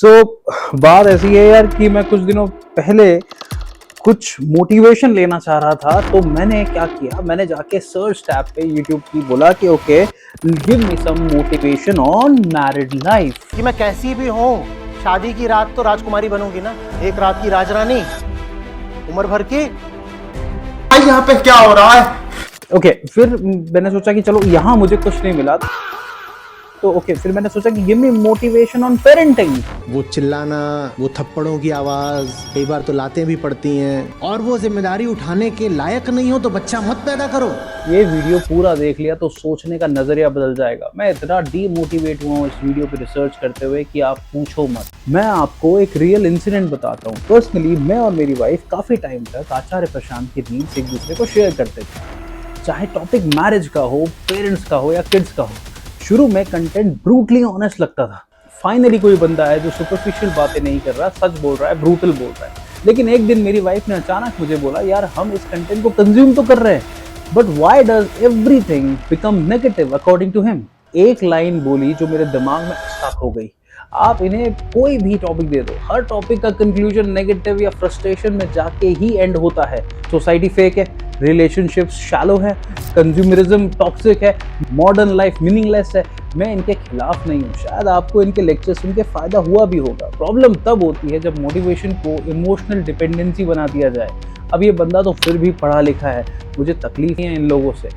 बात ऐसी है यार कि मैं कुछ दिनों पहले कुछ मोटिवेशन लेना चाह रहा था, तो मैंने क्या किया, मैंने जाके सर्च टैब पे यूट्यूब की बोला कि okay give me some motivation on married life. कि मैं कैसी भी हूँ, शादी की रात तो राजकुमारी बनूंगी ना, एक रात की राजरानी, उम्र भर की। यहाँ पे क्या हो रहा है? ओके, फिर मैंने सोचा कि चलो यहाँ मुझे कुछ नहीं मिला, तो ओके फिर मैंने सोचा कि give me motivation on parenting. वो चिल्लाना, वो थप्पड़ों की आवाज, कई बार तो लातें भी पड़ती हैं, और वो जिम्मेदारी उठाने के लायक नहीं हो तो बच्चा मत पैदा करो। ये वीडियो पूरा देख लिया तो सोचने का नजरिया बदल जाएगा। मैं इतना डीमोटिवेट हुआ हूँ इस वीडियो पे रिसर्च करते हुए कि आप पूछो मत। मैं आपको एक रियल इंसिडेंट बताता हूँ। पर्सनली मैं और मेरी वाइफ काफी टाइम तक आचार्य प्रशांत की रील्स एक दूसरे को शेयर करते थे, चाहे टॉपिक मैरिज का हो, पेरेंट्स का हो या किड्स का हो। शुरू में कंटेंट ब्रूटली ऑनेस्ट लगता था। फाइनली कोई बंदा है जो सुपरफिशियल बातें नहीं कर रहा, सच बोल रहा है, ब्रूटल बोल रहा है। लेकिन एक दिन मेरी वाइफ ने अचानक मुझे बोला, यार हम इस कंटेंट को कंज्यूम तो कर रहे हैं, but why does everything become negative according to him. एक लाइन बोली जो मेरे दिमाग में स्टक हो गई। आप इन्हें कोई भी टॉपिक दे दो, हर टॉपिक का कंक्लूजन नेगेटिव या फ्रस्ट्रेशन में जाके ही एंड होता है। सोसाइटी फेक है, रिलेशनशिप्स शैलो है, कंज्यूमरिज्म टॉक्सिक है, मॉडर्न लाइफ मीनिंगलेस है। मैं इनके खिलाफ नहीं हूँ, शायद आपको इनके लेक्चर सुन के फायदा हुआ भी होगा। प्रॉब्लम तब होती है जब मोटिवेशन को इमोशनल डिपेंडेंसी बना दिया जाए। अब ये बंदा तो फिर भी पढ़ा लिखा है, मुझे तकलीफ है इन लोगों से।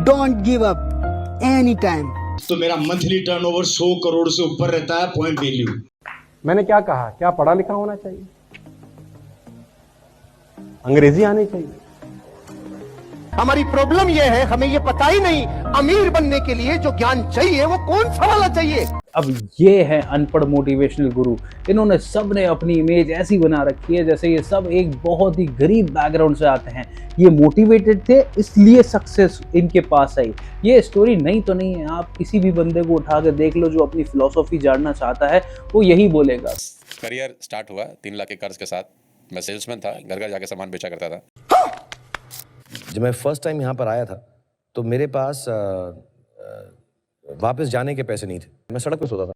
Don't give up anytime. तो मेरा मंथली टर्नओवर 100 करोड़ से ऊपर रहता है पॉइंट वैल्यू। मैंने क्या कहा, क्या पढ़ा लिखा होना चाहिए, अंग्रेजी आनी चाहिए। हमारी प्रॉब्लम यह है, हमें ये पता ही नहीं अमीर बनने के लिए जो ज्ञान चाहिए वो कौन सा वाला चाहिए। अब ये है अनपढ़ मोटिवेशनल गुरु। इन्होंने सब ने अपनी इमेज ऐसी बना रखी है जैसे ये सब एक बहुत ही गरीब बैकग्राउंड से आते हैं। ये मोटिवेटेड थे इसलिए सक्सेस इनके पास आई। ये स्टोरी नई तो नहीं है, आप किसी भी बंदे को उठा के देख लो जो अपनी फिलॉसफी जानना चाहता है, वो यही बोलेगा। करियर स्टार्ट हुआ 3 लाख के कर्ज के साथ। मैं सेल्समैन था, घर घर जाके सामान बेचा करता था। जब मैं फर्स्ट टाइम यहाँ पर आया था तो मेरे पास वापस जाने के पैसे नहीं थे, मैं सड़क पे सोता था।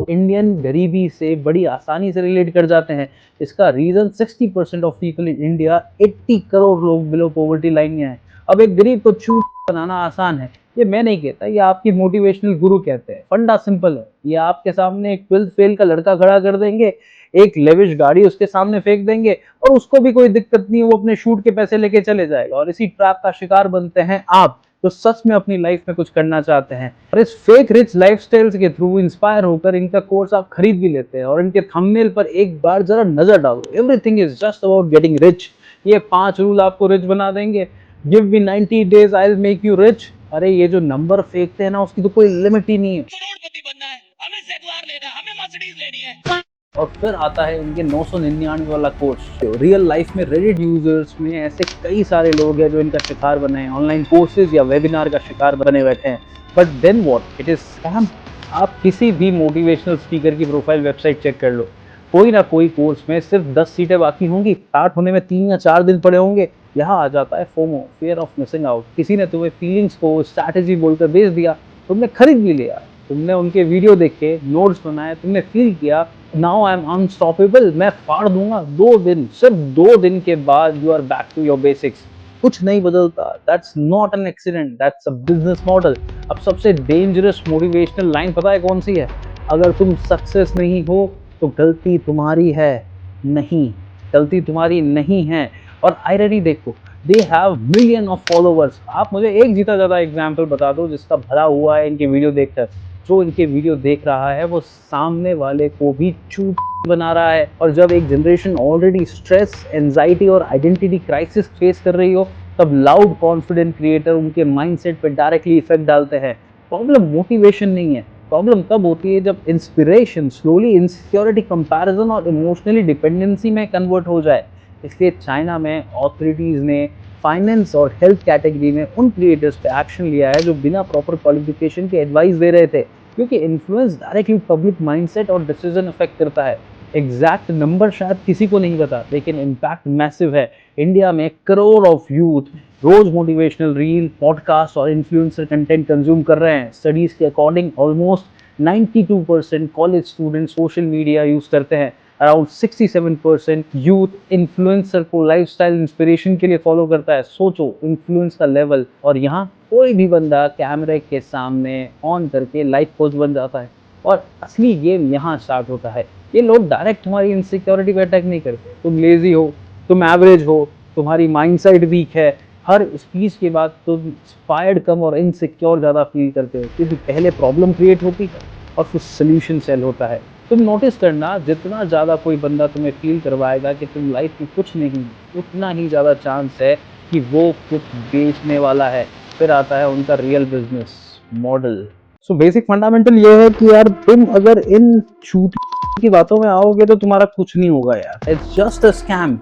इंडियन गरीबी से बड़ी आसानी से रिलेट कर जाते हैं। इसका reason 60% of people in India, 80 crore लोग बिलो पॉवर्टी लाइन में हैं। अब एक गरीब को चूत बनाना आसान है, ये मैं नहीं कहता, ये आपकी मोटिवेशनल गुरु कहते हैं। फंडा सिंपल है, ये आपके सामने एक 12th फेल का लड़का खड़ा कर देंगे, एक लेविश गाड़ी उसके सामने फेंक देंगे और उसको भी कोई दिक्कत नहीं है, वो अपने शूट के पैसे लेके चले जाएगा। और इसी ट्रैप का शिकार बनते हैं आप तो सच में अपनी लाइफ में कुछ करना चाहते हैं। और इस फेक रिच लाइफस्टाइल्स के थ्रू इंस्पायर होकर इनका कोर्स आप खरीद भी लेते हैं और इनके थंबनेल पर एक बार जरा नजर डालो, everything is just about getting rich. ये 5 रूल आपको रिच बना देंगे। Give me 90 days I will make you rich. अरे ये जो नंबर फेंकते हैं ना, उसकी तो कोई लिमिट ही नहीं है। करोड़पति बनना है, हमें जगुआर लेना है, हमें मर्सिडीज लेनी है। और फिर आता है इनके 999 वाला कोर्स। रियल लाइफ में रेडिट यूजर्स में ऐसे कई सारे लोग हैं जो इनका शिकार बने हैं, ऑनलाइन कोर्सेज या वेबिनार का शिकार बने बैठे हैं। But then what, it is scam. आप किसी भी मोटिवेशनल स्पीकर की प्रोफाइल वेबसाइट चेक कर लो, कोई ना कोई कोर्स में सिर्फ 10 सीटें बाकी होंगी, स्टार्ट होने में 3 या 4 दिन पड़े होंगे। यहाँ आ जाता है FOMO, fear of missing out. किसी ने तुम्हें फीलिंग्स को स्ट्रैटेजी बोलकर बेच दिया, तुमने खरीद भी लिया, तुमने उनके वीडियो देख के नोट्स बनाए, तुमने फील किया नाउ आई एम अनस्टॉपेबल, मैं फाड़ दूंगा। 2 दिन, सिर्फ 2 दिन के बाद you are back to your basics. कुछ नहीं बदलता। That's not an accident, that's a business model. अब सबसे डेंजरस मोटिवेशनल लाइन पता है कौन सी है? अगर तुम सक्सेस नहीं हो तो गलती तुम्हारी है नहीं, गलती तुम्हारी नहीं है। और आयरनी देखो, they have million of followers. आप मुझे एक जीता ज्यादा एग्जाम्पल बता दो जिसका भला हुआ है इनके वीडियो देखकर। जो इनके वीडियो देख रहा है वो सामने वाले को भी चूत बना रहा है। और जब एक जनरेशन ऑलरेडी स्ट्रेस, एंजाइटी और आइडेंटिटी क्राइसिस फेस कर रही हो, तब लाउड कॉन्फिडेंट क्रिएटर उनके माइंडसेट पर डायरेक्टली इफेक्ट डालते हैं। प्रॉब्लम मोटिवेशन नहीं है, प्रॉब्लम तब होती है जब इंस्पिरेशन स्लोली इनसिक्योरिटी, कंपैरिजन और इमोशनली डिपेंडेंसी में कन्वर्ट हो जाए। इसलिए चाइना में ऑथोरिटीज़ ने फाइनेंस और हेल्थ कैटेगरी में उन क्रिएटर्स पे एक्शन लिया है जो बिना प्रॉपर क्वालिफिकेशन के एडवाइस दे रहे थे, क्योंकि इन्फ्लुएंस डायरेक्टली पब्लिक माइंडसेट और डिसीजन अफेक्ट करता है। एग्जैक्ट नंबर शायद किसी को नहीं पता, लेकिन इम्पैक्ट मैसिव है। इंडिया में करोड़ ऑफ यूथ रोज मोटिवेशनल रील, पॉडकास्ट और इन्फ्लुएंसर कंटेंट कंज्यूम कर रहे हैं। स्टडीज के according almost 92% college student social media use करते हैं, अराउंड 67% यूथ इन्फ्लुएंसर को लाइफस्टाइल इंस्पिरेशन के लिए फॉलो करता है। सोचो इन्फ्लुएंस का लेवल। और यहाँ कोई भी बंदा कैमरे के सामने ऑन करके लाइफ कोच बन जाता है और असली गेम यहाँ स्टार्ट होता है। ये लोग डायरेक्ट तुम्हारी इनसिक्योरिटी पे अटैक नहीं करते। तुम लेजी हो, तुम एवरेज हो, तुम्हारी माइंडसेट वीक है, हर स्पीच के बाद तुम इंस्पायर्ड कम और इनसिक्योर ज़्यादा फील करते हो, क्योंकि पहले प्रॉब्लम क्रिएट होती है और फिर सोल्यूशन सेल होता है। तुम नोटिस करना, जितना ज़्यादा कोई बंदा तुम्हें फील करवाएगा कि तुम लाइफ में कुछ नहीं, उतना ही ज़्यादा चांस है कि वो कुछ बेचने वाला है। फिर आता है उनका real business model. So basic fundamental ये है कि यार तुम अगर इन छूट की बातों में आओगे तो तुम्हारा कुछ नहीं होगा यार। It's just a scam.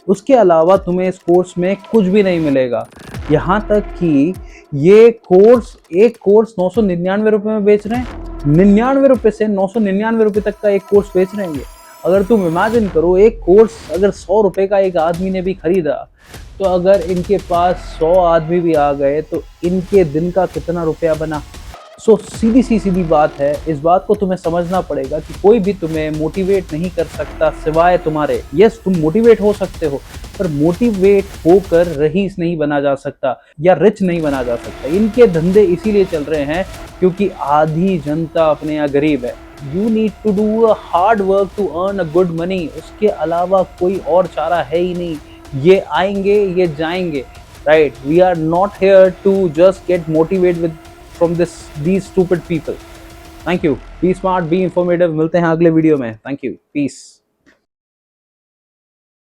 उसके अलावा तुम्हें इस कोर्स में कुछ भी नहीं मिलेगा। यहाँ तक कि ये कोर्स, एक कोर्स 999 रुपये में बेच रहे हैं। 99 रुपये से 999 रुपये तक का एक कोर्स बेच रहे हैं ये। अगर तुम इमेजिन करो, एक कोर्स अगर 100 रुपये का एक आदमी ने भी खरीदा, तो अगर इनके पास 100 आदमी भी आ गए तो इनके दिन का कितना रुपया बना। सो सीधी बात है, इस बात को तुम्हें समझना पड़ेगा कि कोई भी तुम्हें मोटिवेट नहीं कर सकता सिवाय तुम्हारे। यस, तुम मोटिवेट हो सकते हो, पर मोटिवेट होकर रईस नहीं बना जा सकता या रिच नहीं बना जा सकता। इनके धंधे इसीलिए चल रहे हैं क्योंकि आधी जनता अपने यहाँ गरीब है। You need to do a hard work to earn a good money. उसके अलावा कोई और चारा है ही नहीं। ये आएंगे, ये जाएंगे, right? We are not here to just get motivate with from these stupid people. Thank you. Be smart, be informative. मिलते हैं अगले वीडियो में. Thank you. Peace.